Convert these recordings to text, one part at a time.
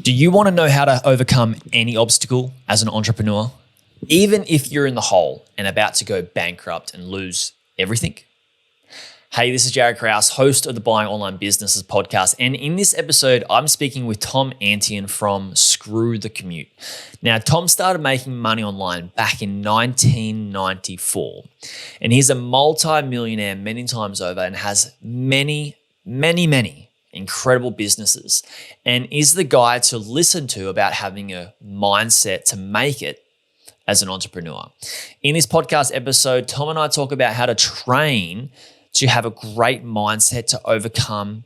Do you want to know how to overcome any obstacle as an entrepreneur, even if you're in the hole and about to go bankrupt and lose everything? Hey, this is Jared Krause, host of the Buying Online Businesses podcast. And in this episode, I'm speaking with Tom Antion from Screw the Commute. Now, Tom started making money online back in 1994. And he's a multi-millionaire many times over and has many incredible businesses, and is the guy to listen to about having a mindset to make it as an entrepreneur. In this podcast episode, Tom and I talk about how to train to have a great mindset to overcome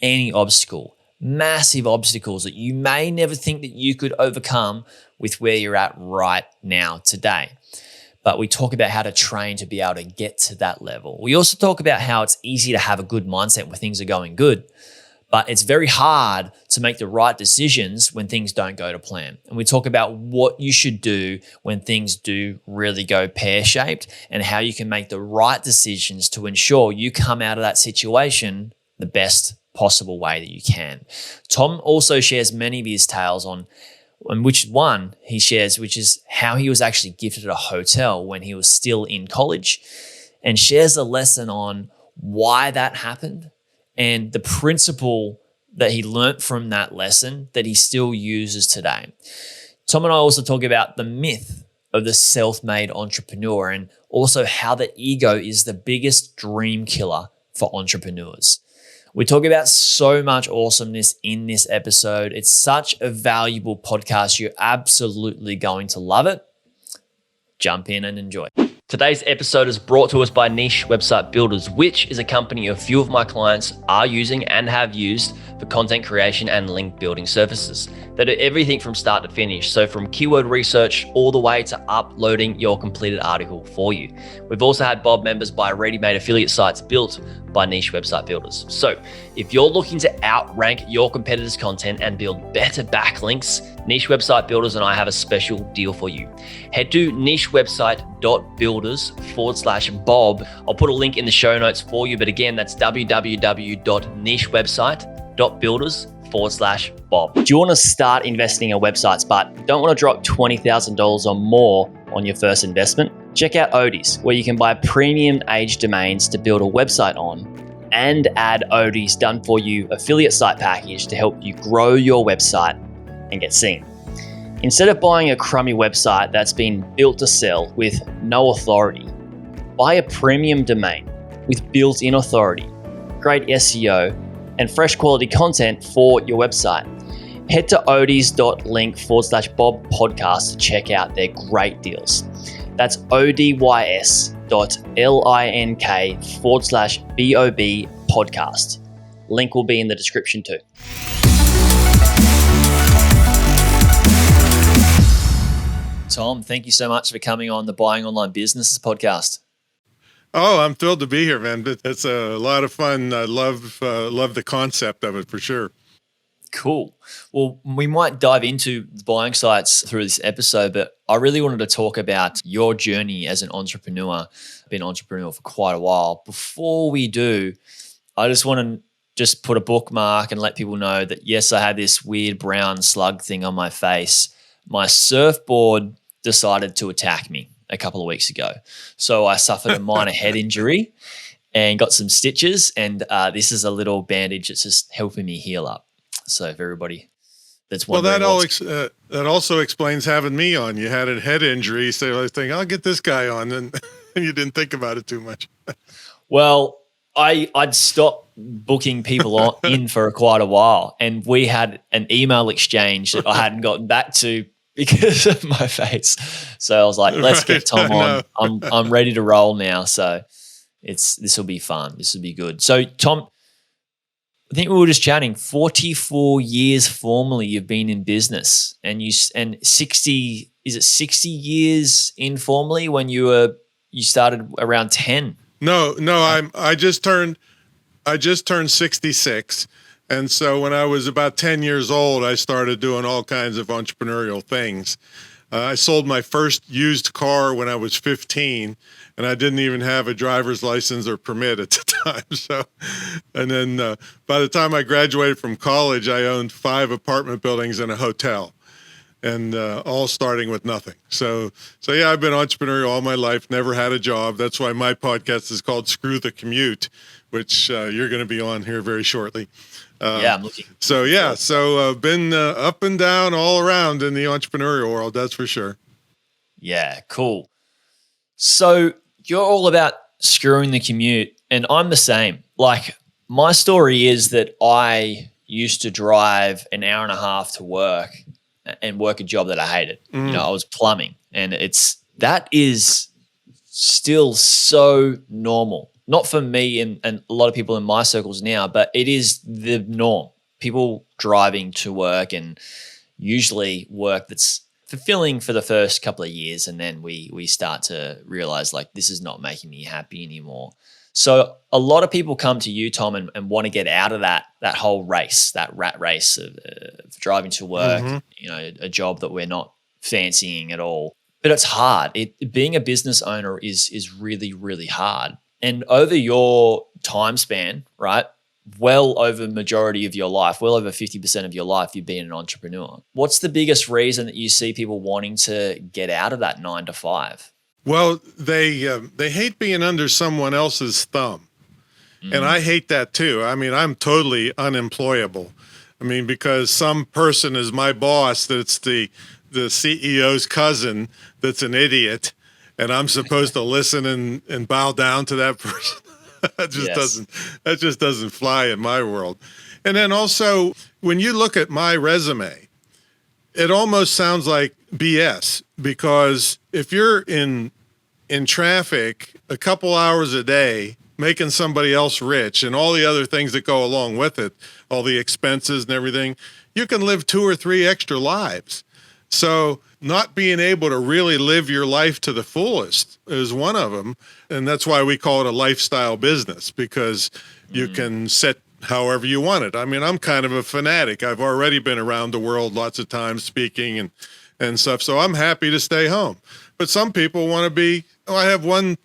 any obstacle, massive obstacles that you may never think that you could overcome with where you're at right now today. But we talk about how to train to be able to get to that level. We also talk about how it's easy to have a good mindset when things are going good, but it's very hard to make the right decisions when things don't go to plan. And we talk about what you should do when things do really go pear-shaped and how you can make the right decisions to ensure you come out of that situation the best possible way that you can. Tom also shares many of his tales on which one he shares, which is how he was actually gifted a hotel when he was still in college, and shares a lesson on why that happened and the principle that he learnt from that lesson that he still uses today. Tom and I also talk about the myth of the self-made entrepreneur and also how the ego is the biggest dream killer for entrepreneurs. We talk about so much awesomeness in this episode. It's such a valuable podcast. You're absolutely going to love it. Jump in and enjoy. Today's episode is brought to us by Niche Website Builders, which is a company a few of my clients are using and have used for content creation and link building services. They do everything from start to finish. So from keyword research all the way to uploading your completed article for you. We've also had Bob members buy ready-made affiliate sites built by Niche Website Builders. So if you're looking to outrank your competitors' content and build better backlinks, Niche Website Builders and I have a special deal for you. Head to nichewebsite.builders/Bob. I'll put a link in the show notes for you, but again, that's www.nichewebsite.builders/Bob. Do you want to start investing in websites but don't want to drop $20,000 or more on your first investment? Check out Odie's, where you can buy premium age domains to build a website on and add Odie's done for you affiliate site package to help you grow your website and get seen. Instead of buying a crummy website that's been built to sell with no authority, buy a premium domain with built-in authority, great SEO, and fresh quality content for your website. Head to odys.link/Bob podcast to check out their great deals. That's odys.link/BOB podcast. Link will be in the description too. Tom, thank you so much for coming on the Buying Online Businesses podcast. Oh, I'm thrilled to be here, man. It's a lot of fun. I love the concept of it for sure. Cool. Well, we might dive into the buying sites through this episode, but I really wanted to talk about your journey as an entrepreneur. I've been an entrepreneur for quite a while. Before we do, I just want to put a bookmark and let people know that, yes, I had this weird brown slug thing on my face. My surfboard decided to attack me a couple of weeks ago. So I suffered a minor head injury and got some stitches. And this is a little bandage that's just helping me heal up. So if everybody that's wondering. Well, that also explains having me on. You had a head injury, so I was thinking, I'll get this guy on, and you didn't think about it too much. Well, I'd stopped booking people in for quite a while, and we had an email exchange that I hadn't gotten back to because of my face. So I was like, let's get Tom on. I'm ready to roll now. So this will be fun. This will be good. So Tom, I think we were just chatting. 44 years formally you've been in business, and 60 years informally when you started around 10. No, I just turned 66, and so when I was about 10 years old, I started doing all kinds of entrepreneurial things. I sold my first used car when I was 15, and I didn't even have a driver's license or permit at the time. So, and then by the time I graduated from college, I owned 5 apartment buildings and a hotel, and all starting with nothing. So yeah, I've been entrepreneurial all my life, never had a job. That's why my podcast is called Screw the Commute, which you're going to be on here very shortly. Yeah, I'm looking. So been up and down all around in the entrepreneurial world, that's for sure. Yeah, cool. So you're all about screwing the commute, and I'm the same. Like, my story is that I used to drive an hour and a half to work and work a job that I hated. You know, I was plumbing, and that is still so normal. Not for me and a lot of people in my circles now, but it is the norm. People driving to work, and usually work that's fulfilling for the first couple of years, and then we start to realize, like, this is not making me happy anymore. So a lot of people come to you, Tom, and want to get out of that whole race, that rat race of driving to work, you know, a job that we're not fancying at all. But it's hard. Being a business owner is really, really hard. And over your time span, right, well over majority of your life, well over 50% of your life, you've been an entrepreneur. What's the biggest reason that you see people wanting to get out of that 9 to 5? Well, they hate being under someone else's thumb. And I hate that too. I mean, I'm totally unemployable. I mean, because some person is my boss, that's the CEO's cousin that's an idiot, and I'm supposed to listen and bow down to that person. That just doesn't fly in my world. And then also, when you look at my resume, it almost sounds like BS, because if you're in traffic a couple hours a day, making somebody else rich and all the other things that go along with it, all the expenses and everything, you can live 2 or 3 extra lives. So not being able to really live your life to the fullest is one of them. And that's why we call it a lifestyle business, because you can set however you want it. I mean, I'm kind of a fanatic. I've already been around the world lots of times speaking and stuff. So I'm happy to stay home. But some people want to be, I have one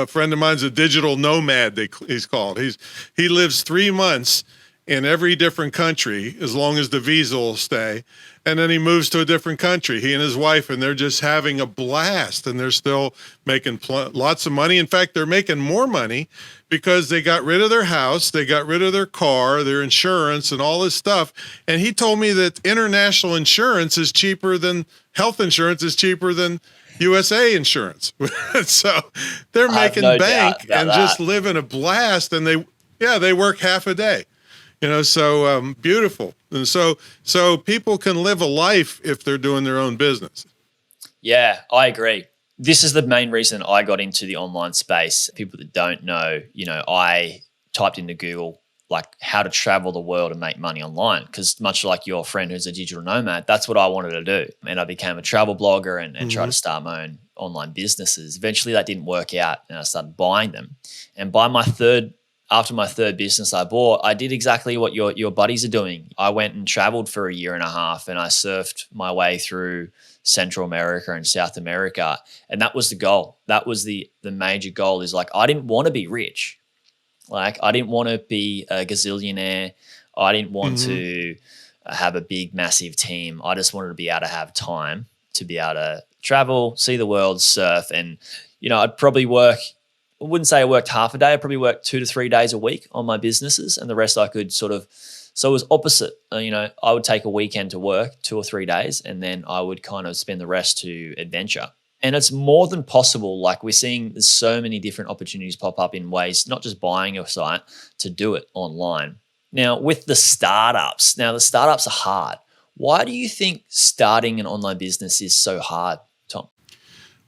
friend of mine's a digital nomad, he's called. He lives 3 months in every different country as long as the visa will stay. And then he moves to a different country, he and his wife, and they're just having a blast, and they're still making lots of money. In fact, they're making more money because they got rid of their house, they got rid of their car, their insurance, and all this stuff. And he told me that international insurance is cheaper than health insurance is cheaper than USA insurance. So they're making bank and just living a blast, and they work half a day. You know, so beautiful. And so people can live a life if they're doing their own business. Yeah, I agree. This is the main reason I got into the online space. People that don't know, you know, I typed into Google, like, how to travel the world and make money online, because much like your friend who's a digital nomad, that's what I wanted to do. And I became a travel blogger and tried to start my own online businesses. Eventually that didn't work out, and I started buying them. And after my third business I bought, I did exactly what your buddies are doing. I went and traveled for a year and a half, and I surfed my way through Central America and South America. And that was the goal. That was the major goal, is like, I didn't want to be rich. Like, I didn't want to be a gazillionaire. I didn't want to have a big, massive team. I just wanted to be able to have time to be able to travel, see the world, surf. And, you know, I'd probably I wouldn't say I worked half a day. I probably worked 2 to 3 days a week on my businesses, and the rest I could so it was opposite. You know, I would take a weekend to work 2 or 3 days, and then I would kind of spend the rest to adventure. And it's more than possible. Like, we're seeing there's so many different opportunities pop up in ways, not just buying a site, to do it online. Now, with the startups are hard. Why do you think starting an online business is so hard, Tom?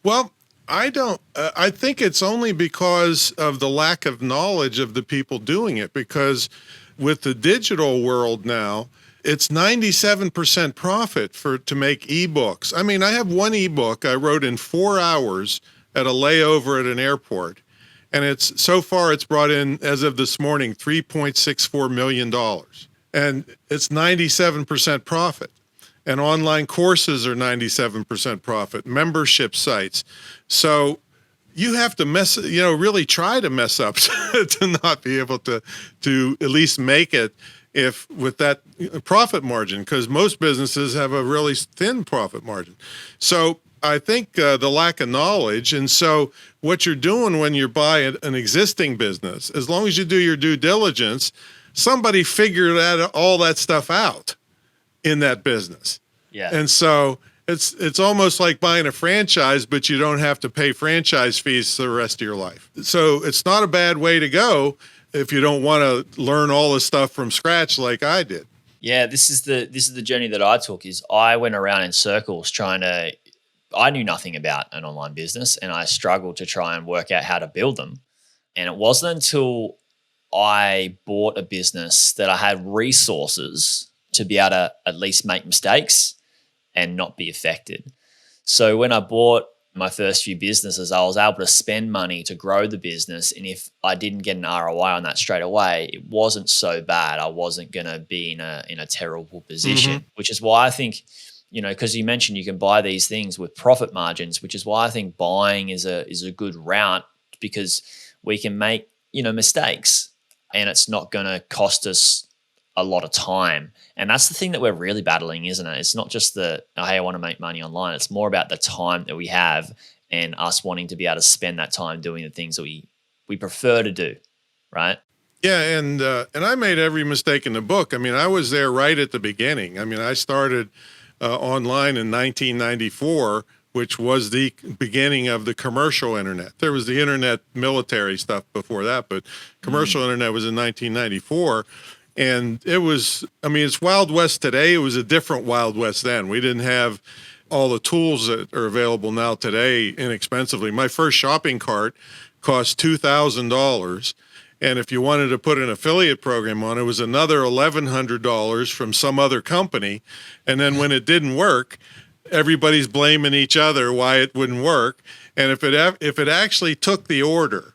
Well, I think it's only because of the lack of knowledge of the people doing it, because with the digital world now, it's 97% profit to make ebooks. I mean, I have one ebook I wrote in 4 hours at a layover at an airport, and so far it's brought in, as of this morning, $3.64 million, and it's 97% profit. and online courses are 97% profit, membership sites. So you have to really try to mess up to not be able to at least make it if with that profit margin, because most businesses have a really thin profit margin. So I think the lack of knowledge. And so what you're doing when you buy an existing business, as long as you do your due diligence, somebody figured all that stuff out in that business. Yeah. And so it's almost like buying a franchise, but you don't have to pay franchise fees for the rest of your life. So it's not a bad way to go if you don't want to learn all this stuff from scratch like I did. Yeah, this is the journey that I took. Is I went around in circles I knew nothing about an online business, and I struggled to try and work out how to build them. And it wasn't until I bought a business that I had resources to be able to at least make mistakes and not be affected. So when I bought my first few businesses, I was able to spend money to grow the business. And if I didn't get an ROI on that straight away, it wasn't so bad. I wasn't going to be in a terrible position, which is why I think, because you mentioned you can buy these things with profit margins, which is why I think buying is a good route, because we can make, mistakes and it's not going to cost us a lot of time. And that's the thing that we're really battling, isn't it? It's not just hey, I want to make money online. It's more about the time that we have and us wanting to be able to spend that time doing the things that we prefer to do, right? Yeah, and I made every mistake in the book. I mean, I was there right at the beginning. I mean, I started online in 1994, which was the beginning of the commercial internet. There was the internet military stuff before that, but commercial internet was in 1994. And it was, it's Wild West today. It was a different Wild West then. We didn't have all the tools that are available now today inexpensively. My first shopping cart cost $2,000. And if you wanted to put an affiliate program on, it was another $1,100 from some other company. And then when it didn't work, everybody's blaming each other why it wouldn't work. And if it actually took the order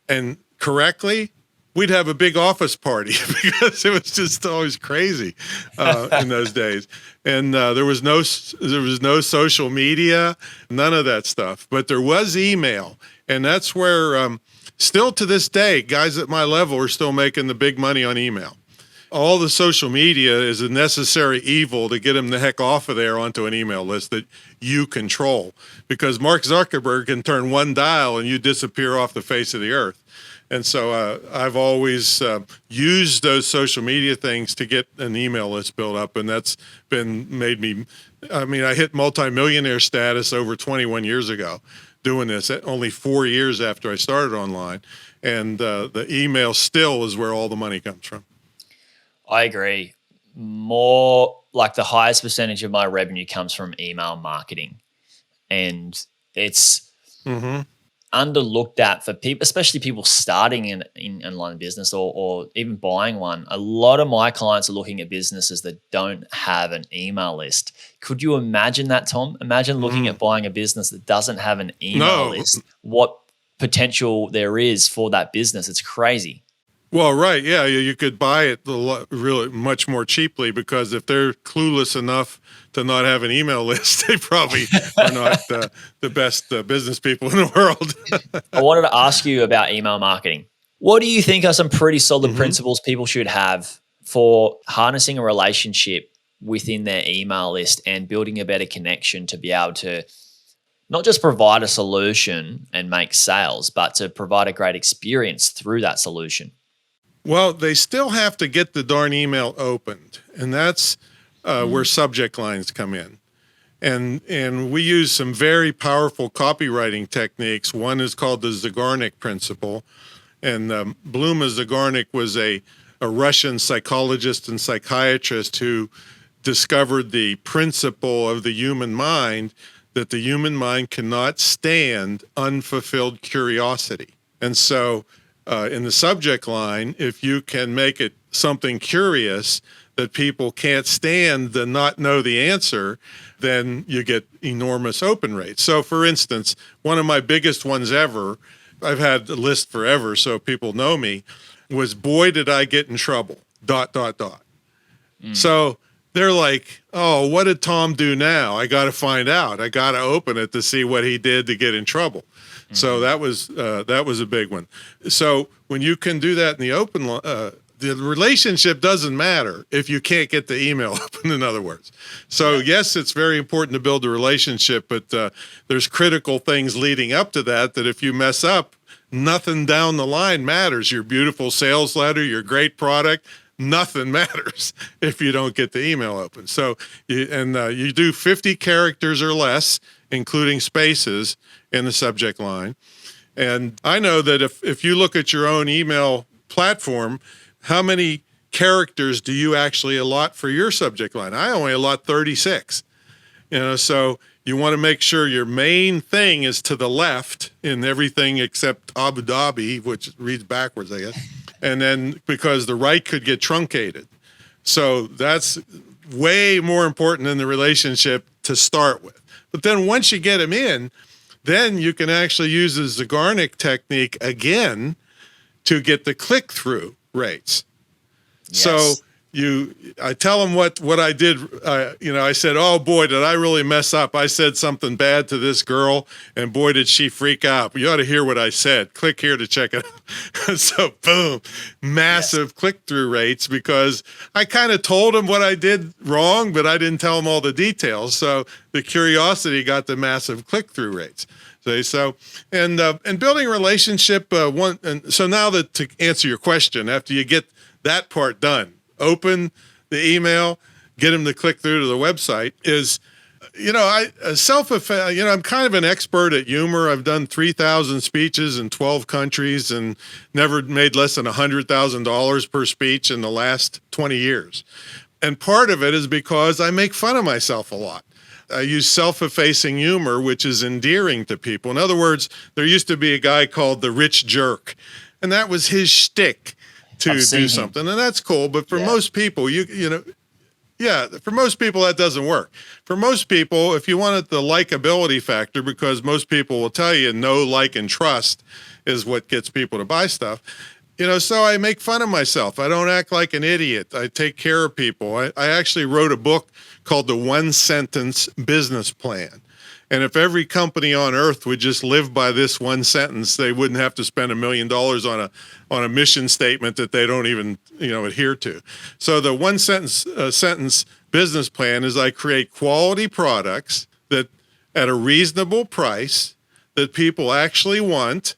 and correctly, we'd have a big office party because it was just always crazy in those days. And there was no social media, none of that stuff. But there was email, and that's where still to this day, guys at my level are still making the big money on email. All the social media is a necessary evil to get them the heck off of there onto an email list that you control. Because Mark Zuckerberg can turn one dial and you disappear off the face of the earth. And so I've always used those social media things to get an email list built up. And that's made me, I hit multi-millionaire status over 21 years ago doing this, only 4 years after I started online. And the email still is where all the money comes from. I agree. More like the highest percentage of my revenue comes from email marketing. And it's underlooked at for people, especially people starting in online business or even buying one. A lot of my clients are looking at businesses that don't have an email list. Could you imagine that, Tom? Imagine looking at buying a business that doesn't have an email list. What potential there is for that business. It's crazy. Well, right. Yeah, you could buy it really much more cheaply, because if they're clueless enough to not have an email list, they probably are not the best business people in the world. I wanted to ask you about email marketing. What do you think are some pretty solid principles people should have for harnessing a relationship within their email list and building a better connection to be able to not just provide a solution and make sales, but to provide a great experience through that solution? Well, they still have to get the darn email opened, and that's where subject lines come in. And we use some very powerful copywriting techniques. One is called the Zygarnik principle, and Bluma Zygarnik was a Russian psychologist and psychiatrist who discovered the principle of the human mind, that the human mind cannot stand unfulfilled curiosity. And so in the subject line, if you can make it something curious that people can't stand to not know the answer, then you get enormous open rates. So for instance, one of my biggest ones ever, I've had a list forever so people know me, was "Boy, did I get in trouble, ... So they're like, oh, what did Tom do now? I got to find out. I got to open it to see what he did to get in trouble. So that was a big one. So when you can do that in the open, the relationship doesn't matter if you can't get the email open, in other words. So yes, it's very important to build a relationship, but there's critical things leading up to that if you mess up, nothing down the line matters. Your beautiful sales letter, your great product, nothing matters if you don't get the email open. So you do 50 characters or less, including spaces in the subject line. And I know that if you look at your own email platform, how many characters do you actually allot for your subject line? I only allot 36. So you want to make sure your main thing is to the left in everything except Abu Dhabi, which reads backwards, I guess. And then because the right could get truncated. So that's way more important in the relationship to start with. But then once you get them in, then you can actually use the Zygarnik technique again to get the click-through rates. Yes. So I tell them what I did. I said, oh boy, did I really mess up. I said something bad to this girl, and boy, did she freak out. You ought to hear what I said. Click here to check it out. So boom, massive click-through rates, because I kind of told them what I did wrong, but I didn't tell them all the details. So the curiosity got the massive click-through rates. So building a relationship, so now that to answer your question, after you get that part done, open the email, get them to click through to the website, is, I'm kind of an expert at humor. I've done 3,000 speeches in 12 countries and never made less than $100,000 per speech in the last 20 years. And part of it is because I make fun of myself a lot. I use self-effacing humor, which is endearing to people. In other words, there used to be a guy called the rich jerk, and that was his shtick to do something, and that's cool. But for most people, for most people that doesn't work. For most people, if you wanted the likability factor, because most people will tell you know, like, and trust is what gets people to buy stuff. So I make fun of myself. I don't act like an idiot. I take care of people. I actually wrote a book called The One Sentence Business Plan. And if every company on earth would just live by this one sentence, they wouldn't have to spend $1 million on a mission statement that they don't even adhere to. So the one sentence business plan is I create quality products that at a reasonable price that people actually want,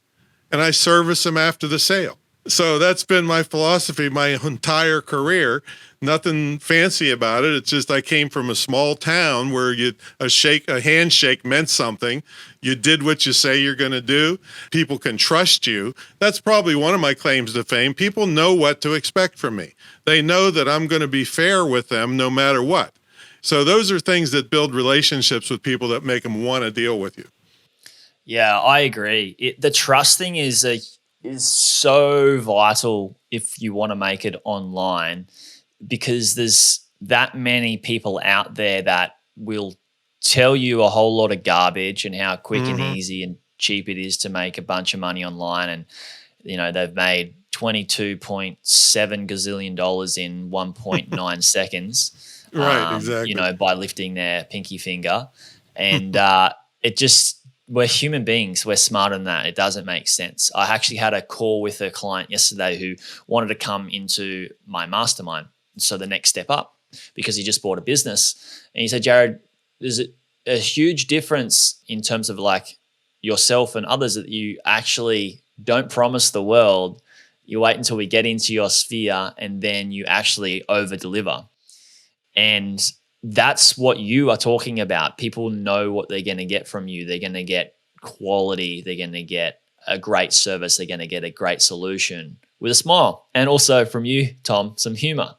and I service them after the sale. So that's been my philosophy my entire career. Nothing fancy about it. It's just I came from a small town where a handshake meant something. You did what you say you're going to do. People can trust you. That's probably one of my claims to fame. People know what to expect from me. They know that I'm going to be fair with them no matter what. So those are things that build relationships with people that make them want to deal with you. Yeah, I agree. The trust thing is so vital if you want to make it online, because there's that many people out there that will tell you a whole lot of garbage and how quick and easy and cheap it is to make a bunch of money online. And, they've made $22.7 gazillion in 1.9 seconds. Right, exactly. By lifting their pinky finger. And we're human beings. We're smarter than that. It doesn't make sense. I actually had a call with a client yesterday who wanted to come into my mastermind. So the next step up, because he just bought a business. And he said, Jared, there's a huge difference in terms of like yourself and others that you actually don't promise the world. You wait until we get into your sphere and then you actually over deliver. And that's what you are talking about. People know what they're going to get from you. They're going to get quality. They're going to get a great service. They're going to get a great solution with a smile. And also from you, Tom, some humor.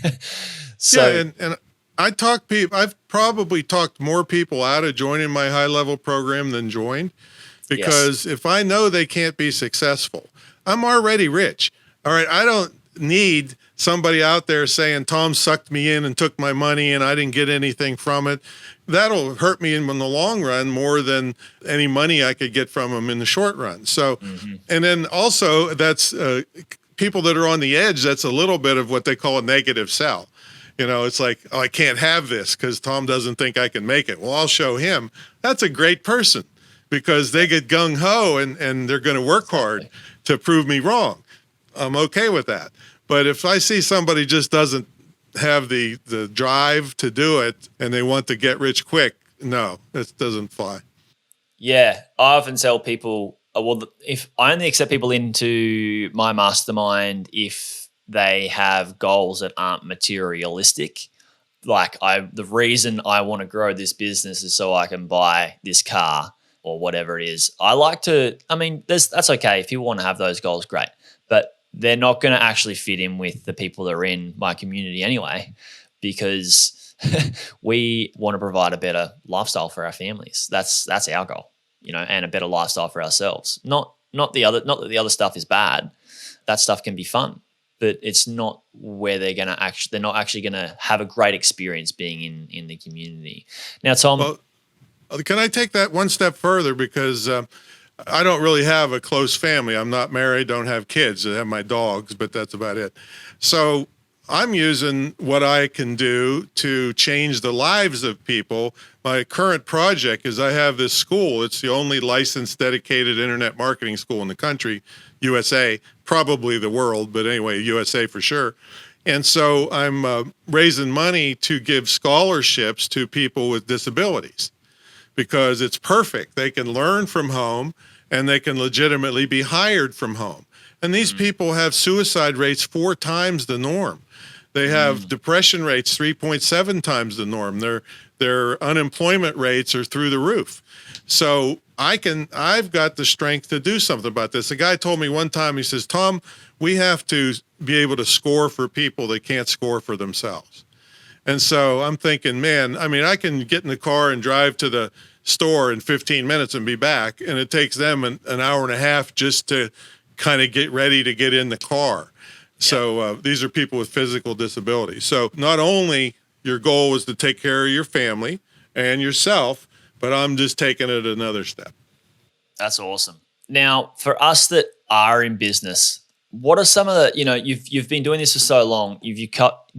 And I've probably talked more people out of joining my high-level program than joined, because if I know they can't be successful, I'm already rich. All right, I don't need somebody out there saying Tom sucked me in and took my money and I didn't get anything from it. That'll hurt me in the long run more than any money I could get from them in the short run. So, and then also that's people that are on the edge. That's a little bit of what they call a negative sell. It's like, oh, I can't have this because Tom doesn't think I can make it. Well, I'll show him. That's a great person because they get gung-ho and they're going to work hard to prove me wrong. I'm okay with that. But if I see somebody just doesn't have the drive to do it and they want to get rich quick, no, it doesn't fly. Yeah, I often tell people, if I only accept people into my mastermind if they have goals that aren't materialistic. Like the reason I want to grow this business is so I can buy this car or whatever it is. That's okay. If you want to have those goals, great. But they're not going to actually fit in with the people that are in my community anyway, because we want to provide a better lifestyle for our families. That's our goal, and a better lifestyle for ourselves. Not that the other stuff is bad. That stuff can be fun, but it's not where they're not actually going to have a great experience being in the community. Now, Tom. Well, can I take that one step further? Because I don't really have a close family. I'm not married, don't have kids. I have my dogs, but that's about it. So I'm using what I can do to change the lives of people. My current project is I have this school. It's the only licensed, dedicated internet marketing school in the country, USA, probably the world, but anyway, USA for sure. And so I'm raising money to give scholarships to people with disabilities because it's perfect. They can learn from home and they can legitimately be hired from home. And these people have suicide rates 4 times the norm. They have depression rates 3.7 times the norm. Their unemployment rates are through the roof. So I've got the strength to do something about this. A guy told me one time, he says, Tom, we have to be able to score for people that can't score for themselves. And so I'm thinking, man, I can get in the car and drive to the store in 15 minutes and be back. And it takes them an hour and a half just to kind of get ready to get in the car. So these are people with physical disabilities. So not only your goal is to take care of your family and yourself, but I'm just taking it another step. That's awesome. Now, for us that are in business, what are some of the, you've been doing this for so long,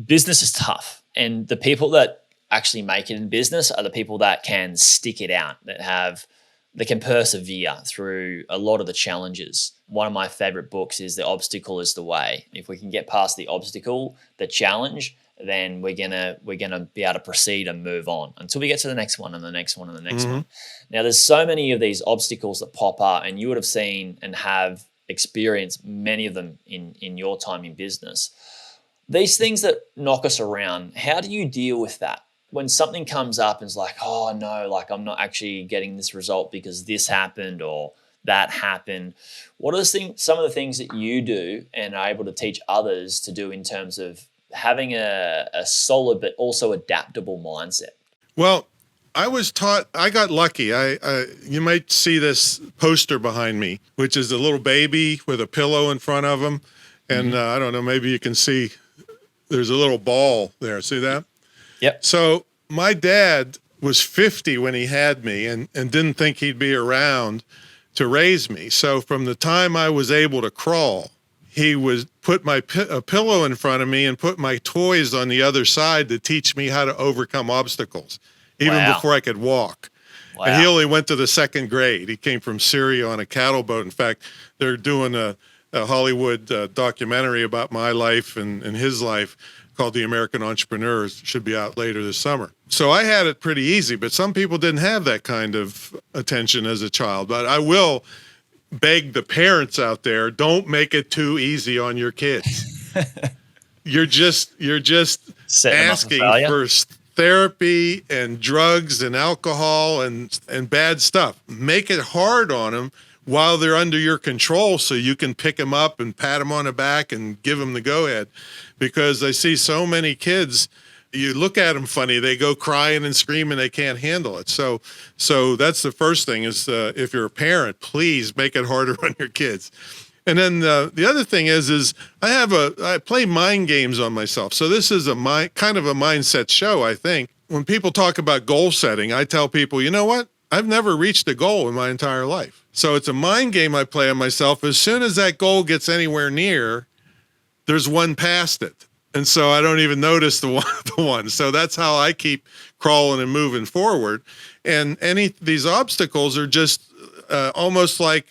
business is tough. And the people that actually make it in business are the people that can stick it out, that can persevere through a lot of the challenges. One of my favorite books is The Obstacle is the Way. If we can get past the obstacle, the challenge, then we're gonna be able to proceed and move on until we get to the next one and the next one and the next one. Now, there's so many of these obstacles that pop up, and you would have seen and have experienced many of them in your time in business. These things that knock us around, how do you deal with that? When something comes up and it's like, oh no, like I'm not actually getting this result because this happened or that happened. What are some of the things that you do and are able to teach others to do in terms of having a solid but also adaptable mindset? Well, I got lucky. You might see this poster behind me, which is a little baby with a pillow in front of him. And I don't know, maybe you can see there's a little ball there. See that? Yep. So my dad was 50 when he had me and didn't think he'd be around to raise me. So from the time I was able to crawl, he would put a pillow in front of me and put my toys on the other side to teach me how to overcome obstacles, even before I could walk. Wow. And he only went to the 2nd grade. He came from Syria on a cattle boat. In fact, they're doing a Hollywood documentary about my life and his life called The American Entrepreneur. It should be out later this summer. So I had it pretty easy, but some people didn't have that kind of attention as a child. But I will beg the parents out there, don't make it too easy on your kids. You're just asking for therapy and drugs and alcohol and bad stuff. Make it hard on them while they're under your control so you can pick them up and pat them on the back and give them the go-ahead. Because I see so many kids, you look at them funny, they go crying and screaming, they can't handle it. So that's the first thing is if you're a parent, please make it harder on your kids. And then the other thing is I play mind games on myself. So this is kind of a mindset show, I think. When people talk about goal setting, I tell people, you know what? I've never reached a goal in my entire life. So it's a mind game I play on myself. As soon as that goal gets anywhere near, there's one past it. And so I don't even notice the one. So that's how I keep crawling and moving forward. And these obstacles are just almost like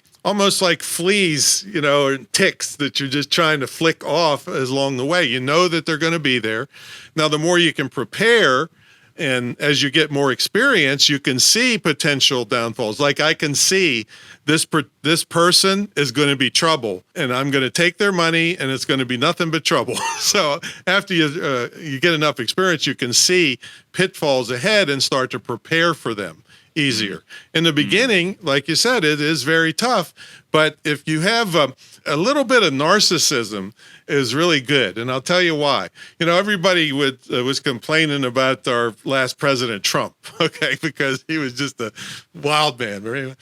fleas, or ticks that you're just trying to flick off along the way. You know that they're going to be there. Now, the more you can prepare, and as you get more experience, you can see potential downfalls. Like I can see this person is going to be trouble, and I'm going to take their money, and it's going to be nothing but trouble. So after you get enough experience, you can see pitfalls ahead and start to prepare for them easier. In the beginning, like you said, it is very tough. But if you have a little bit of narcissism, is really good, and I'll tell you why. Everybody was complaining about our last president, Trump, okay, because he was just a wild man. Right?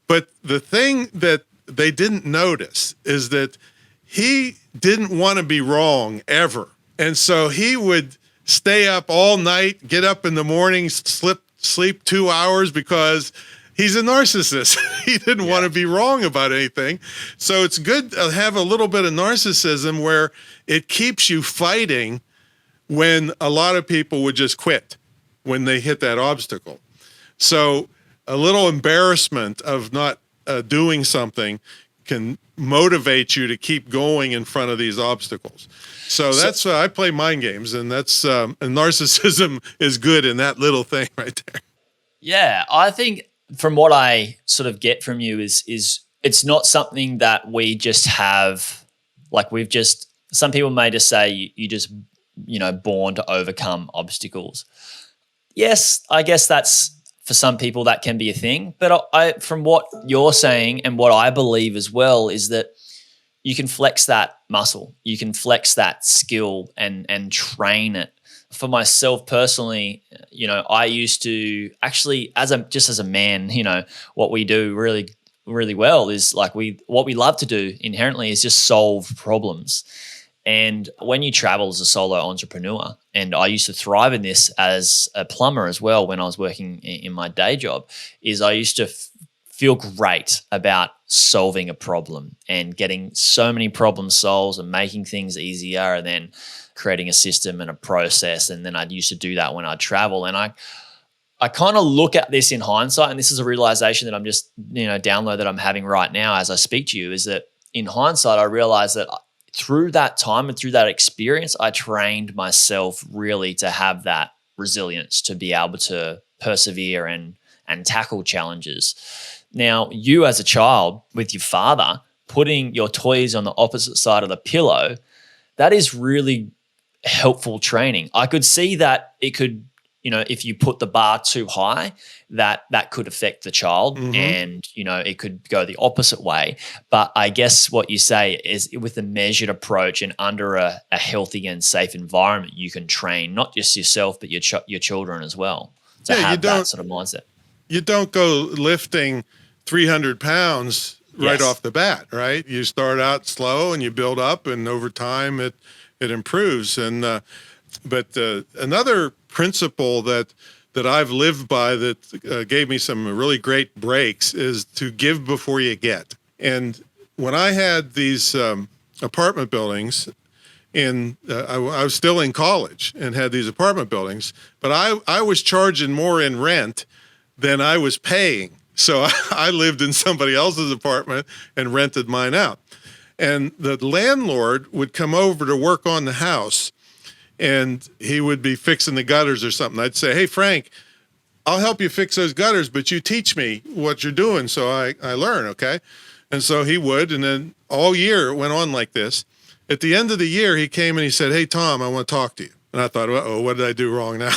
But the thing that they didn't notice is that he didn't want to be wrong ever, and so he would stay up all night, get up in the morning, sleep 2 hours because he's a narcissist. He didn't want to be wrong about anything. So it's good to have a little bit of narcissism where it keeps you fighting when a lot of people would just quit when they hit that obstacle. So a little embarrassment of not doing something can motivate you to keep going in front of these obstacles. So that's I play mind games, and that's and narcissism is good in that little thing right there. Yeah, I think from what I sort of get from you is it's not something that we just have, like some people may just say you just, born to overcome obstacles. Yes, I guess that's, for some people that can be a thing, but from what you're saying and what I believe as well is that you can flex that muscle, you can flex that skill and train it. For myself personally, I used to actually, as a man, what we do really, really well is what we love to do inherently is just solve problems. And when you travel as a solo entrepreneur, and I used to thrive in this as a plumber as well when I was working in my day job, is I used to feel great about solving a problem and getting so many problem solved and making things easier, and then creating a system and a process. And then I used to do that when I'd travel. And I kind of look at this in hindsight, and this is a realization that I'm just, download that I'm having right now as I speak to you, is that in hindsight, I realized that through that time and through that experience, I trained myself really to have that resilience, to be able to persevere and tackle challenges. Now, you as a child with your father, putting your toys on the opposite side of the pillow, that is really helpful training. I could see that it could, if you put the bar too high, that could affect the child, and, it could go the opposite way. But I guess what you say is with a measured approach and under a healthy and safe environment, you can train not just yourself, but your children as well to have that sort of mindset. You don't go lifting 300 pounds right off the bat, right? You start out slow and you build up, and over time it improves. And but another principle that I've lived by that gave me some really great breaks is to give before you get. And when I had these apartment buildings, I was still in college and had these apartment buildings, but I was charging more in rent than I was paying. So I lived in somebody else's apartment and rented mine out. And the landlord would come over to work on the house, and he would be fixing the gutters or something. I'd say, "Hey, Frank, I'll help you fix those gutters, but you teach me what you're doing so I learn, okay?" And so he would, and then all year it went on like this. At the end of the year, he came and he said, "Hey, Tom, I want to talk to you." And I thought, "Uh-oh, what did I do wrong now?"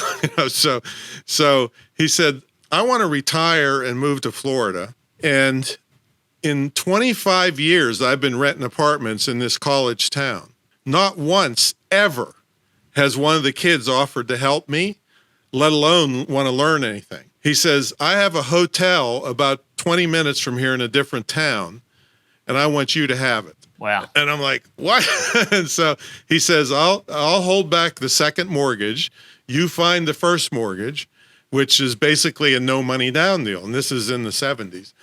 So he said, "I want to retire and move to Florida. And in 25 years, I've been renting apartments in this college town. Not once ever has one of the kids offered to help me, let alone want to learn anything." He says, "I have a hotel about 20 minutes from here in a different town, and I want you to have it." Wow. And I'm like, "What?" And so he says, I'll hold back the second mortgage. You find the first mortgage, which is basically a no money down deal. And this is in the 70s.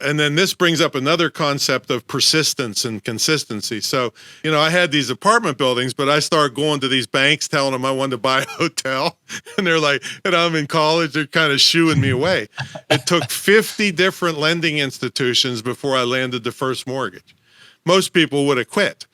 And then this brings up another concept of persistence and consistency. So, I had these apartment buildings, but I started going to these banks telling them I wanted to buy a hotel. And they're like, I'm in college, they're kind of shooing me away. It took 50 different lending institutions before I landed the first mortgage. Most people would have quit.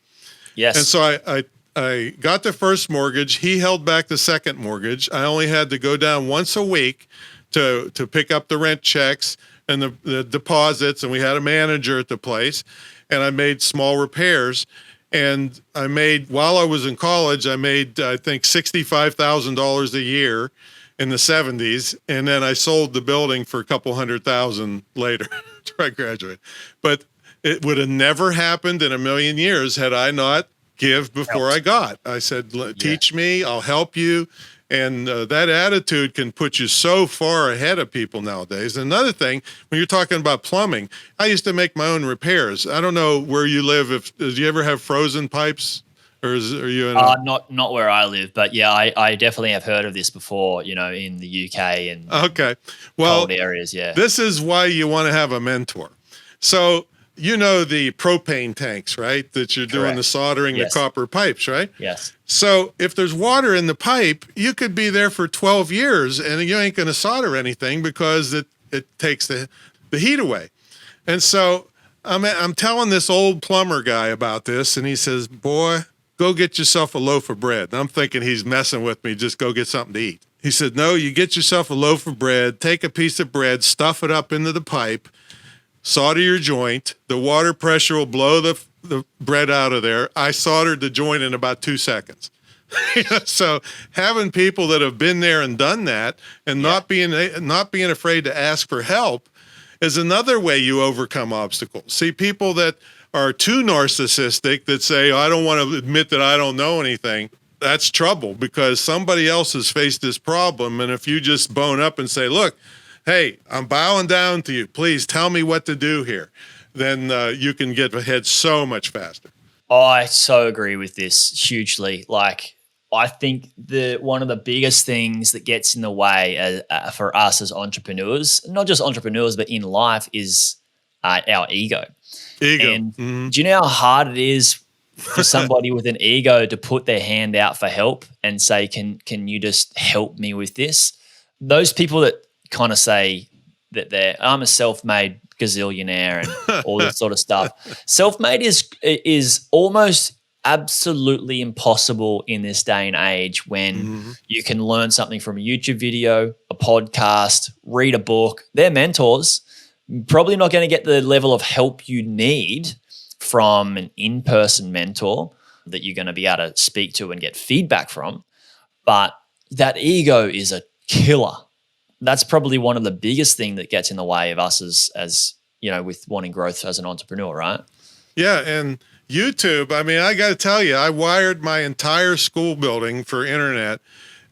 Yes. And so I got the first mortgage. He held back the second mortgage. I only had to go down once a week to pick up the rent checks and the deposits, and we had a manager at the place, and I made small repairs. And while I was in college, I made, I think, $65,000 a year in the 70s. And then I sold the building for a couple $100,000 later after I graduated. But it would have never happened in a million years had I not give before I got. I said, teach me, I'll help you. And that attitude can put you so far ahead of people nowadays. Another thing, when you're talking about plumbing, I used to make my own repairs. I don't know where you live. Did you ever have frozen pipes? Or are you in not where I live, but yeah, I definitely have heard of this before, in the UK and cold areas, yeah. This is why you want to have a mentor. So, the propane tanks, right? That you're doing the soldering, the copper pipes, right? Yes. So if there's water in the pipe, you could be there for 12 years and you ain't going to solder anything because it takes the heat away. And so I'm telling this old plumber guy about this, and he says, boy, go get yourself a loaf of bread. And I'm thinking he's messing with me, just go get something to eat. He said, no, you get yourself a loaf of bread, take a piece of bread, stuff it up into the pipe, solder your joint, the water pressure will blow the bread out of there. I soldered the joint in about 2 seconds. So having people that have been there and done that and not being afraid to ask for help is another way you overcome obstacles. See, people that are too narcissistic that say, I don't want to admit that I don't know anything, that's trouble because somebody else has faced this problem. And if you just bone up and say, look, hey, I'm bowing down to you. Please tell me what to do here. Then you can get ahead so much faster. I so agree with this hugely. I think one of the biggest things that gets in the way for us as entrepreneurs, not just entrepreneurs, but in life, is our ego. And do you know how hard it is for somebody with an ego to put their hand out for help and say, can you just help me with this? Those people that kind of say that I'm a self-made gazillionaire and all this sort of stuff. Self-made is almost absolutely impossible in this day and age when you can learn something from a YouTube video, a podcast, read a book. They're mentors. Probably not going to get the level of help you need from an in-person mentor that you're going to be able to speak to and get feedback from. But that ego is a killer. That's probably one of the biggest thing that gets in the way of us as with wanting growth as an entrepreneur, right? Yeah. And YouTube, I got to tell you, I wired my entire school building for internet.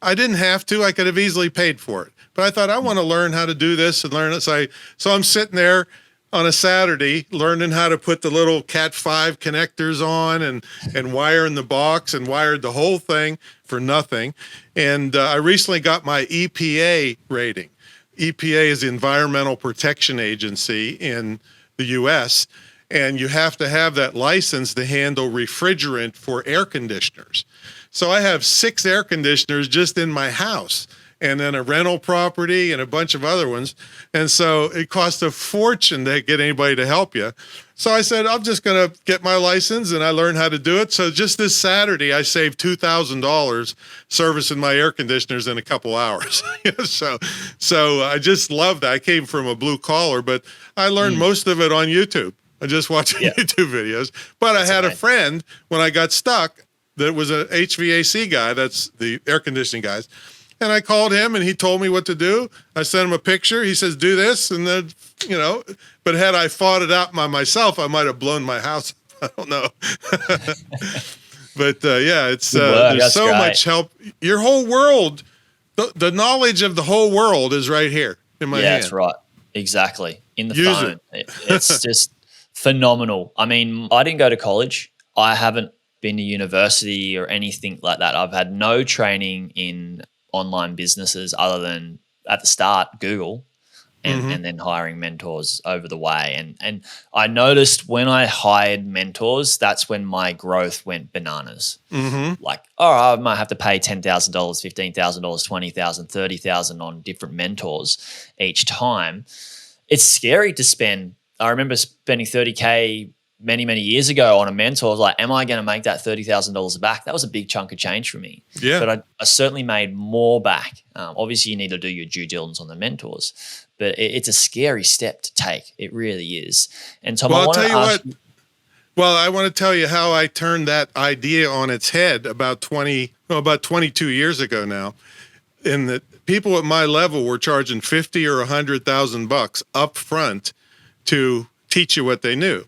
I didn't have to, I could have easily paid for it, but I thought I want to learn how to do this and learn it. So I'm sitting there on a Saturday learning how to put the little Cat 5 connectors on and wire in the box and wired the whole thing for nothing. And I recently got my EPA rating. EPA is the Environmental Protection Agency in the U.S., and you have to have that license to handle refrigerant for air conditioners. So I have 6 air conditioners just in my house, and then a rental property and a bunch of other ones. And so it costs a fortune to get anybody to help you. So I said, I'm just going to get my license, and I learned how to do it. So just this Saturday, I saved $2,000 servicing my air conditioners in a couple hours. So I just love that. I came from a blue collar, but I learned most of it on YouTube. I just watched YouTube videos. But I had a friend when I got stuck that was an HVAC guy. That's the air conditioning guys. And I called him and he told me what to do. I sent him a picture. He says, do this. And then, but had I fought it out by myself, I might have blown my house. I don't know. But it's there's so much help. Your whole world, the knowledge of the whole world is right here in my hand. Yeah, that's right. Exactly. In the phone. It's just phenomenal. I didn't go to college. I haven't been to university or anything like that. I've had no training in online businesses other than at the start, Google. and then hiring mentors over the way. And I noticed when I hired mentors, that's when my growth went bananas. Like, I might have to pay $10,000, $15,000, $20,000, $30,000 on different mentors each time. It's scary to spend. I remember spending $30K many, many years ago on a mentor. I was like, am I going to make that $30,000 back? That was a big chunk of change for me. Yeah. But I certainly made more back. Obviously, you need to do your due diligence on the mentors, but it's a scary step to take. It really is. And Tom, Well, I I'll want tell to you ask what. Well, I want to tell you how I turned that idea on its head about 22 years ago now. In that people at my level were charging 50 or 100,000 bucks up front to teach you what they knew.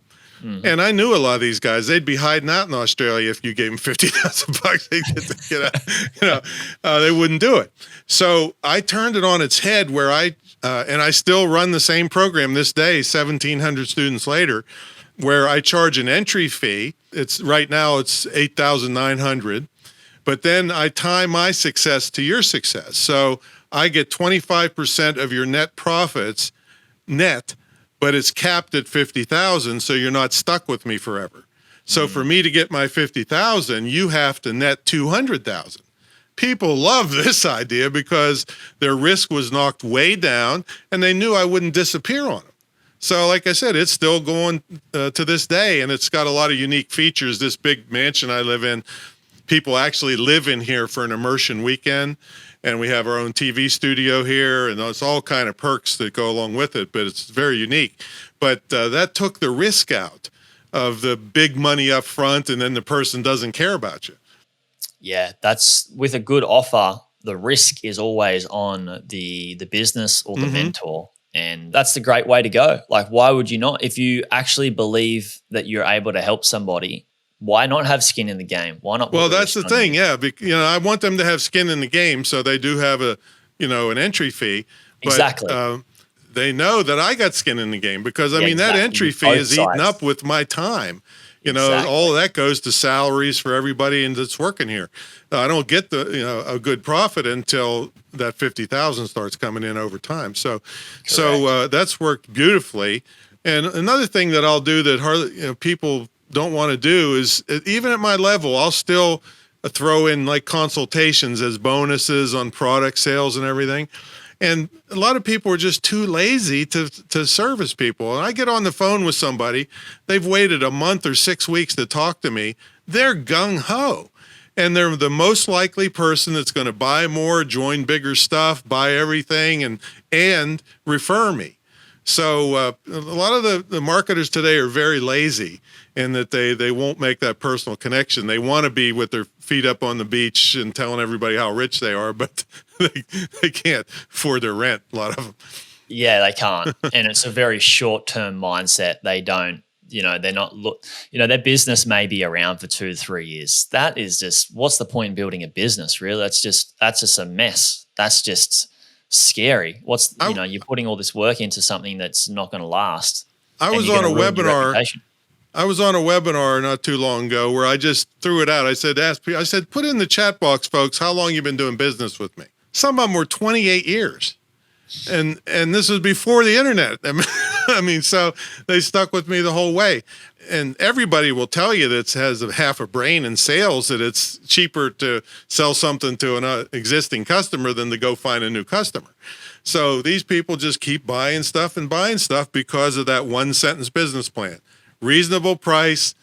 And I knew a lot of these guys. They'd be hiding out in Australia if you gave them 50,000 bucks. They'd get out. They wouldn't do it. So I turned it on its head where and I still run the same program this day, 1,700 students later, where I charge an entry fee. Right now it's 8,900, but then I tie my success to your success. So I get 25% of your net profits net, but it's capped at 50,000, so you're not stuck with me forever. So for me to get my 50,000, you have to net 200,000. People love this idea because their risk was knocked way down, and they knew I wouldn't disappear on them. So like I said, it's still going to this day, and it's got a lot of unique features. This big mansion I live in, people actually live in here for an immersion weekend. And we have our own TV studio here, and it's all kind of perks that go along with it, but it's very unique. But that took the risk out of the big money up front, and then the person doesn't care about you. Yeah, that's with a good offer, the risk is always on the business or the mentor. And that's the great way to go. Like, why would you not? If you actually believe that you're able to help somebody, why not have skin in the game? Why not? Well, that's the thing. Yeah. I want them to have skin in the game. So they do have an entry fee. But, exactly. They know that I got skin in the game because that entry fee is eaten up with my time. All of that goes to salaries for everybody that's working here. I don't get a good profit until that 50,000 starts coming in over time. So that's worked beautifully. And another thing that I'll do that hardly people don't want to do is, even at my level, I'll still throw in like consultations as bonuses on product sales and everything. And a lot of people are just too lazy to service people. And I get on the phone with somebody, they've waited a month or 6 weeks to talk to me. They're gung-ho. And they're the most likely person that's going to buy more, join bigger stuff, buy everything, and refer me. So a lot of the marketers today are very lazy in that they won't make that personal connection. They want to be with their feet up on the beach and telling everybody how rich they are, but they can't afford their rent, a lot of them. Yeah, they can't. And it's a very short-term mindset. They don't, they're not their business may be around for 2 to 3 years. That is just, what's the point in building a business, really? That's just a mess. That's just scary. You're putting all this work into something that's not going to last. I was on a webinar not too long ago where I just threw it out. I said, put in the chat box, folks, how long you've been doing business with me. Some of them were 28 years. And this was before the internet. So they stuck with me the whole way. And everybody will tell you that has half a brain in sales, that it's cheaper to sell something to an existing customer than to go find a new customer. So these people just keep buying stuff because of that one sentence business plan. Reasonable price,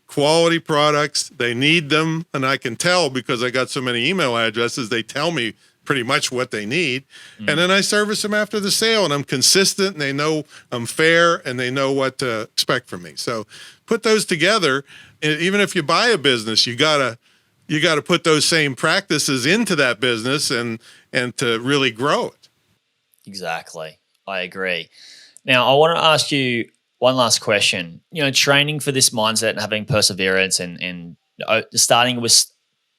quality products. They need them. And I can tell because I got so many email addresses, they tell me pretty much what they need. And then I service them after the sale, and I'm consistent, and they know I'm fair, and they know what to expect from me. So put those together. And even if you buy a business, you gotta put those same practices into that business and to really grow it. Exactly. I agree. Now, I want to ask you one last question. Training for this mindset and having perseverance and starting with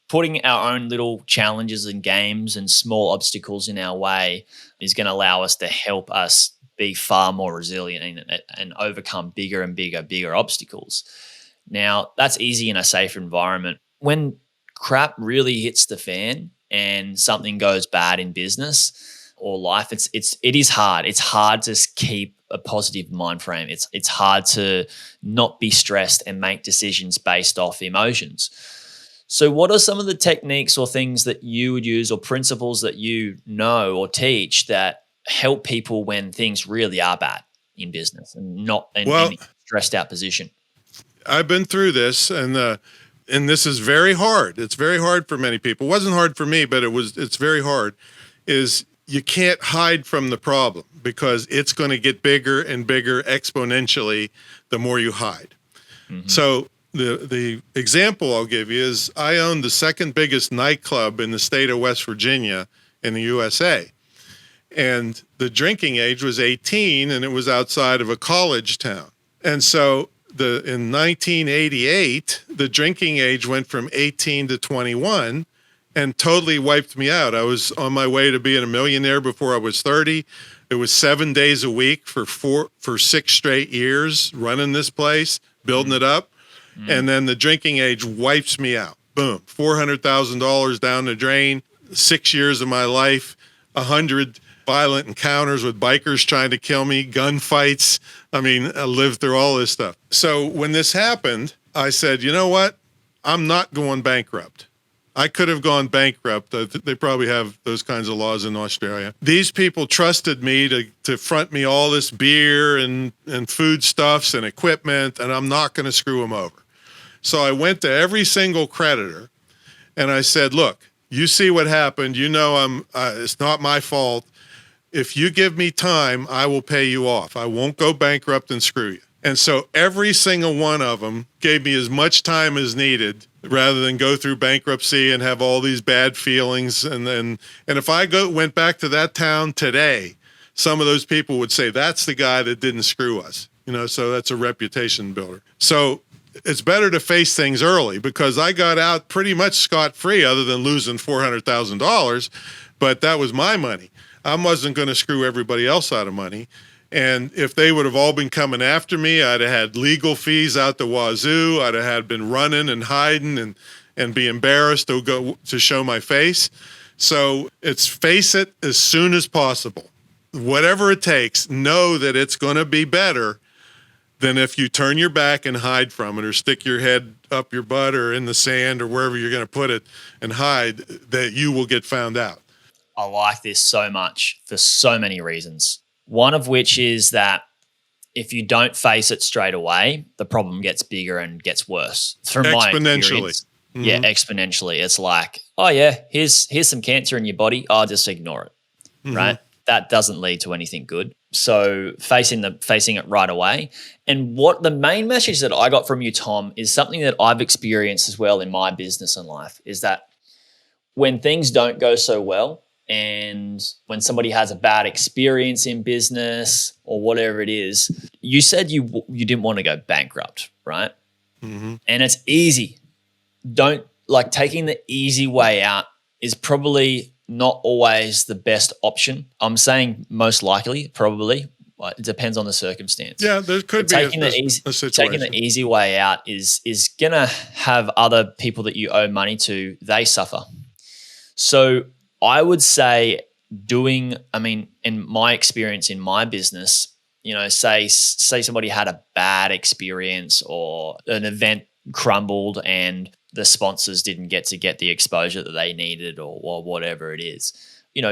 putting our own little challenges and games and small obstacles in our way is going to allow us to help us be far more resilient and overcome bigger and bigger obstacles. Now, that's easy in a safer environment. When crap really hits the fan and something goes bad in business, or life, it is hard. It's hard to keep a positive mind frame. It's hard to not be stressed and make decisions based off emotions. So what are some of the techniques or things that you would use or principles that you know or teach that help people when things really are bad in business and not in a stressed out position? I've been through this, and this is very hard. It's very hard for many people. It wasn't hard for me, but it's very hard. Is you can't hide from the problem because it's going to get bigger and bigger exponentially the more you hide. Mm-hmm. So the example I'll give you is I owned the second biggest nightclub in the state of West Virginia in the USA. And the drinking age was 18, and it was outside of a college town. And so in 1988, the drinking age went from 18 to 21 and totally wiped me out. I was on my way to being a millionaire before I was 30. It was 7 days a week for 6 straight years running this place, building it up. And then the drinking age wipes me out. Boom, $400,000 down the drain, 6 years of my life, 100 violent encounters with bikers trying to kill me, gunfights. I mean, I lived through all this stuff. So when this happened, I said, you know what? I'm not going bankrupt. I could have gone bankrupt. They probably have those kinds of laws in Australia. These people trusted me to front me all this beer and foodstuffs and equipment, and I'm not going to screw them over. So I went to every single creditor, and I said, look, you see what happened. You know it's not my fault. If you give me time, I will pay you off. I won't go bankrupt and screw you. And so every single one of them gave me as much time as needed rather than go through bankruptcy and have all these bad feelings. And if I went back to that town today, some of those people would say, that's the guy that didn't screw us. So that's a reputation builder. So it's better to face things early because I got out pretty much scot-free other than losing $400,000, but that was my money. I wasn't going to screw everybody else out of money. And if they would have all been coming after me, I'd have had legal fees out the wazoo. I'd have been running and hiding and be embarrassed to show my face. So it's face it as soon as possible. Whatever it takes, know that it's going to be better than if you turn your back and hide from it or stick your head up your butt or in the sand or wherever you're going to put it and hide, that you will get found out. I like this so much for so many reasons. One of which is that if you don't face it straight away, the problem gets bigger and gets worse. From my experience, yeah, exponentially. It's like, oh yeah, here's some cancer in your body. I'll just ignore it, right? That doesn't lead to anything good. So facing it right away. And what the main message that I got from you, Tom, is something that I've experienced as well in my business and life, is that when things don't go so well, and when somebody has a bad experience in business or whatever it is, you said you didn't want to go bankrupt, right? And it's easy. Taking the easy way out is probably not always the best option. I'm saying most likely, probably. It depends on the circumstance. Yeah, there could be a situation. Taking the easy way out is going to have other people that you owe money to, they suffer. So I would say in my experience in my business, say somebody had a bad experience or an event crumbled and the sponsors didn't get the exposure that they needed or whatever it is.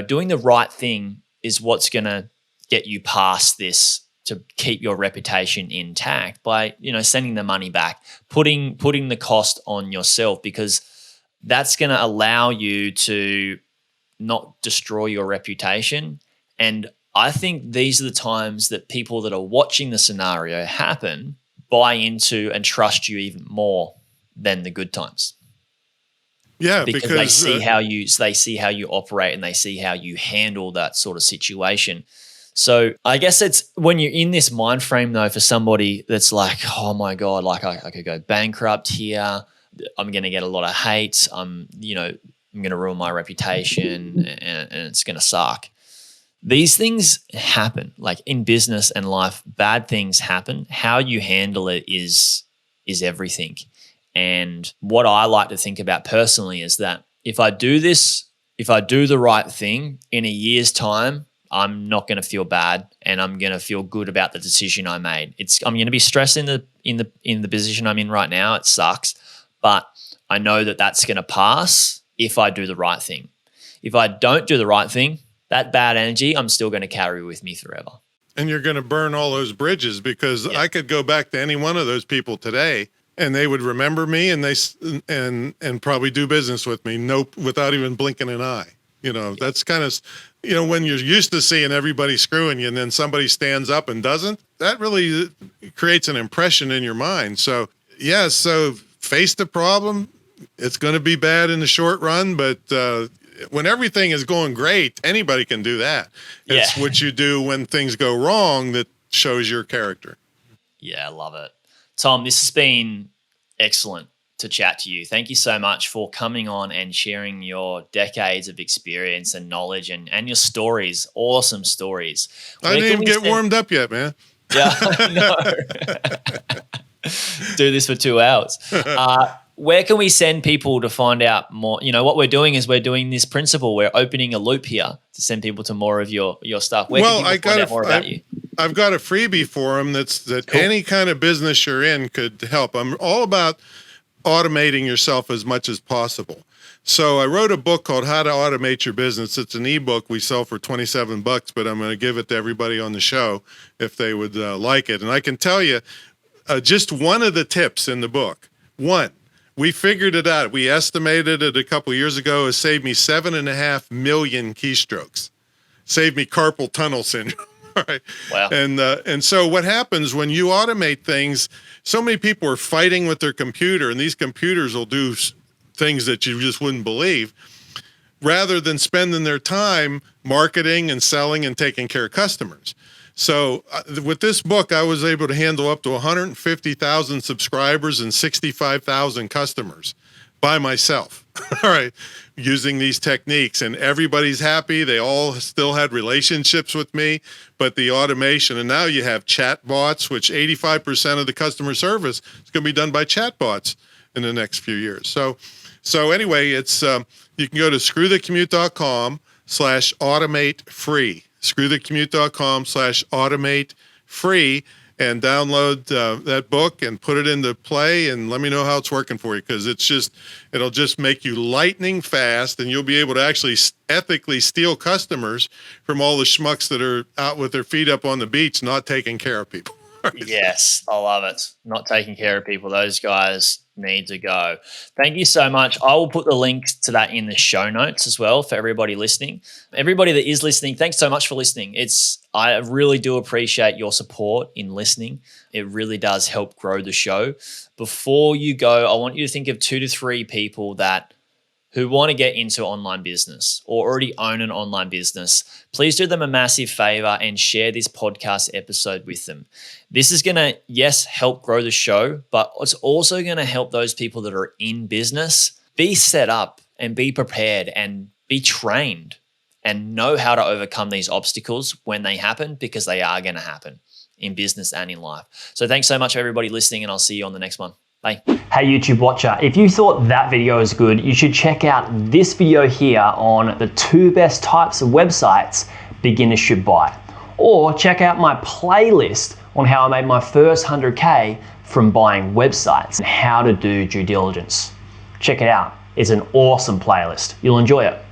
Doing the right thing is what's going to get you past this, to keep your reputation intact by, sending the money back, putting the cost on yourself, because that's going to allow you to not destroy your reputation. And I think these are the times that people that are watching the scenario happen buy into and trust you even more than the good times. Yeah, because they see how you operate and they see how you handle that sort of situation. So I guess it's when you're in this mind frame though, for somebody that's like, oh my God, like I could go bankrupt here. I'm going to get a lot of hate. I'm going to ruin my reputation and it's going to suck. These things happen, like in business and life, bad things happen. How you handle it is everything. And what I like to think about personally is that if I do this if I do the right thing in a year's time, I'm not going to feel bad, and I'm going to feel good about the decision I made. I'm going to be stressed in the position I'm in right now. It sucks, but I know that that's going to pass if I do the right thing. If I don't do the right thing, that bad energy I'm still going to carry with me forever. And you're going to burn all those bridges, because I could go back to any one of those people today and they would remember me, and and probably do business with me without even blinking an eye. That's kind of, when you're used to seeing everybody screwing you and then somebody stands up and doesn't, that really creates an impression in your mind. So so face the problem. It's going to be bad in the short run, but when everything is going great, anybody can do that. It's what you do when things go wrong that shows your character. Yeah, I love it. Tom, this has been excellent to chat to you. Thank you so much for coming on and sharing your decades of experience and knowledge and your stories. Awesome stories. I didn't even get warmed up yet, man. Yeah, I know. Do this for 2 hours. Where can we send people to find out more? What we're doing is we're doing this principle. We're opening a loop here to send people to more of your stuff. Where can people find out more about you? I've got a freebie for them that Cool. Any kind of business you're in could help. I'm all about automating yourself as much as possible. So I wrote a book called How to Automate Your Business. It's an ebook we sell for $27, but I'm going to give it to everybody on the show if they would like it. And I can tell you just one of the tips in the book. One, we figured it out. We estimated it a couple years ago. It saved me 7.5 million keystrokes. Saved me carpal tunnel syndrome. All right. Wow. And so what happens when you automate things, so many people are fighting with their computer, and these computers will do things that you just wouldn't believe, rather than spending their time marketing and selling and taking care of customers. So with this book, I was able to handle up to 150,000 subscribers and 65,000 customers by myself, all right, using these techniques. And everybody's happy. They all still had relationships with me, but the automation, and now you have chat bots, which 85% of the customer service is going to be done by chat bots in the next few years. So anyway, it's you can go to screwthecommute.com/automate free. screwthecommute.com/automate free, and download that book and put it into play, and let me know how it's working for you, because it'll just make you lightning fast, and you'll be able to actually ethically steal customers from all the schmucks that are out with their feet up on the beach not taking care of people. Yes, I love it. Not taking care of people. Those guys need to go. Thank you so much. I will put the link to that in the show notes as well for everybody listening. Everybody that is listening, thanks so much for listening. I really do appreciate your support in listening. It really does help grow the show. Before you go, I want you to think of 2 to 3 people who want to get into online business or already own an online business. Please do them a massive favor and share this podcast episode with them. This is going to, yes, help grow the show, but it's also going to help those people that are in business be set up and be prepared and be trained and know how to overcome these obstacles when they happen, because they are going to happen in business and in life. So thanks so much for everybody listening, and I'll see you on the next one. Bye. Hey YouTube watcher, if you thought that video was good, you should check out this video here on the 2 best types of websites beginners should buy. Or check out my playlist on how I made my first 100K from buying websites and how to do due diligence. Check it out. It's an awesome playlist. You'll enjoy it.